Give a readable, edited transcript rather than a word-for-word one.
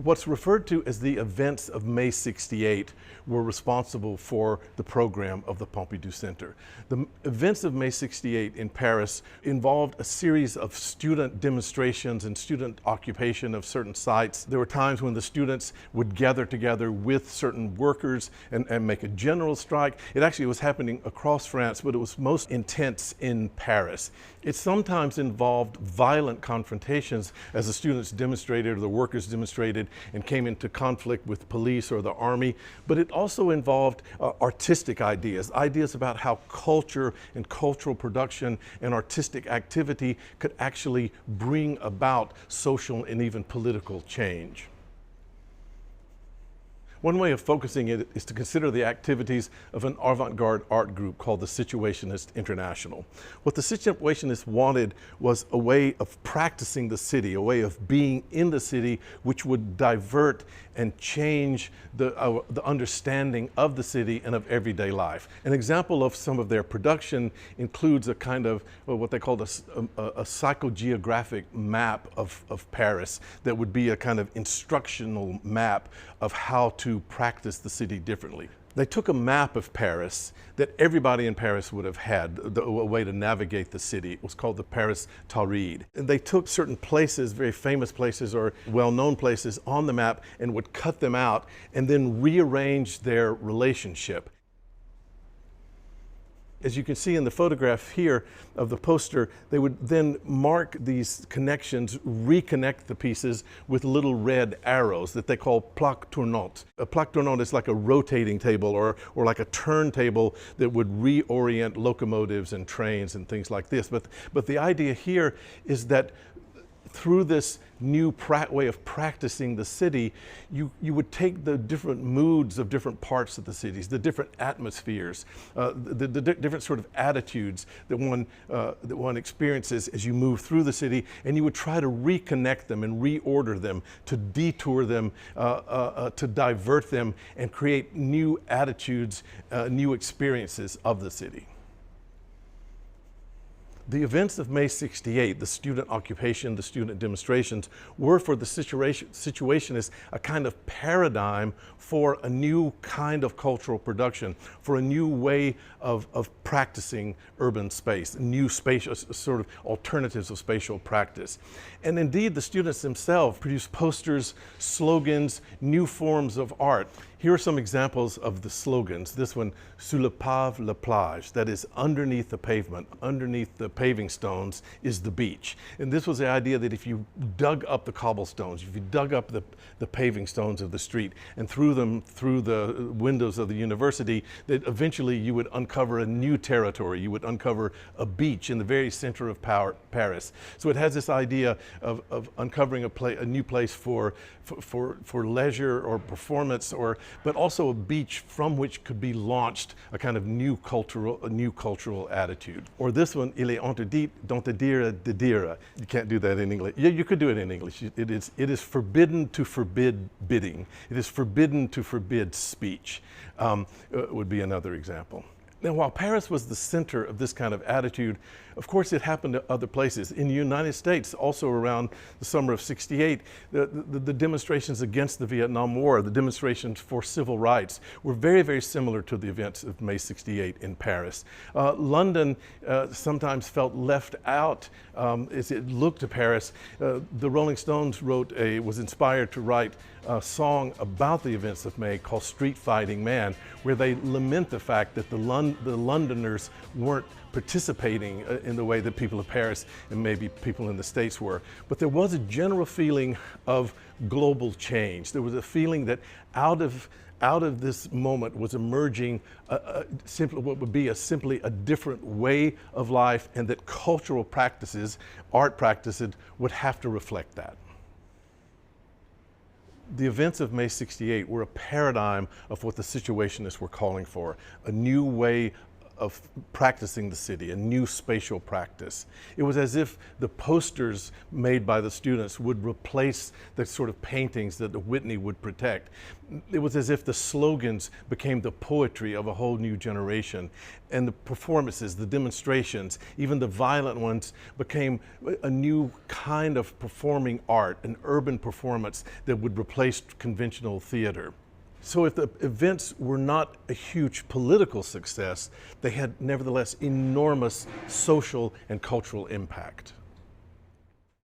What's referred to as the events of May 68 were responsible for the program of the Pompidou Center. The events of May 68 in Paris involved a series of student demonstrations and student occupation of certain sites. There were times when the students would gather together with certain workers and make a general strike. It actually was happening across France, but it was most intense in Paris. It sometimes involved violent confrontations as the students demonstrated or the workers demonstrated and came into conflict with police or the army, but it also involved artistic ideas about how culture and cultural production and artistic activity could actually bring about social and even political change. One way of focusing it is to consider the activities of an avant-garde art group called the Situationist International. What the Situationists wanted was a way of practicing the city, a way of being in the city, which would divert and change the understanding of the city and of everyday life. An example of some of their production includes a kind of what they called a psychogeographic map of Paris that would be a kind of instructional map of how to practice the city differently. They took a map of Paris that everybody in Paris would have had, a way to navigate the city. It was called the Paris Tauride. And they took certain places, very famous places or well-known places on the map and would cut them out and then rearrange their relationship. As you can see in the photograph here of the poster, they would then mark these connections, reconnect the pieces with little red arrows that they call plaque tournante. A plaque tournante is like a rotating table or like a turntable that would reorient locomotives and trains and things like this. But the idea here is that through this new way of practicing the city, you would take the different moods of different parts of the cities, the different atmospheres, the different sort of attitudes that one experiences as you move through the city, and you would try to reconnect them and reorder them, to detour them, to divert them, and create new attitudes, new experiences of the city. The events of May 68, the student occupation, the student demonstrations, were for the Situationists a kind of paradigm for a new kind of cultural production, for a new way of practicing urban space, new spatial, sort of alternatives of spatial practice. And indeed, the students themselves produced posters, slogans, new forms of art. Here are some examples of the slogans. This one, sous le pave, la plage, that is underneath the pavement, underneath the paving stones is the beach. And this was the idea that if you dug up the cobblestones, if you dug up the paving stones of the street and threw them through the windows of the university, that eventually you would uncover a new territory. You would uncover a beach in the very center of Paris. So it has this idea of uncovering a new place for leisure or performance, but also a beach from which could be launched a kind of new cultural attitude. Or this one, il est interdit d'interdire de dire. You can't do that in English. Yeah, you could do it in English. It is forbidden to forbid bidding. It is forbidden to forbid speech, would be another example. Now, while Paris was the center of this kind of attitude, of course it happened to other places. In the United States, also around the summer of '68, the demonstrations against the Vietnam War, the demonstrations for civil rights, were very, very similar to the events of May '68 in Paris. London sometimes felt left out as it looked to Paris. The Rolling Stones was inspired to write a song about the events of May called Street Fighting Man, where they lament the fact that the Londoners weren't participating in the way that people of Paris and maybe people in the States were. But there was a general feeling of global change. There was a feeling that out of this moment was emerging what would be simply a different way of life, and that cultural practices, art practices, would have to reflect that. The events of May '68 were a paradigm of what the Situationists were calling for, a new way of practicing the city, a new spatial practice. It was as if the posters made by the students would replace the sort of paintings that the Whitney would protect. It was as if the slogans became the poetry of a whole new generation. And the performances, the demonstrations, even the violent ones, became a new kind of performing art, an urban performance that would replace conventional theater. So if the events were not a huge political success, they had nevertheless enormous social and cultural impact.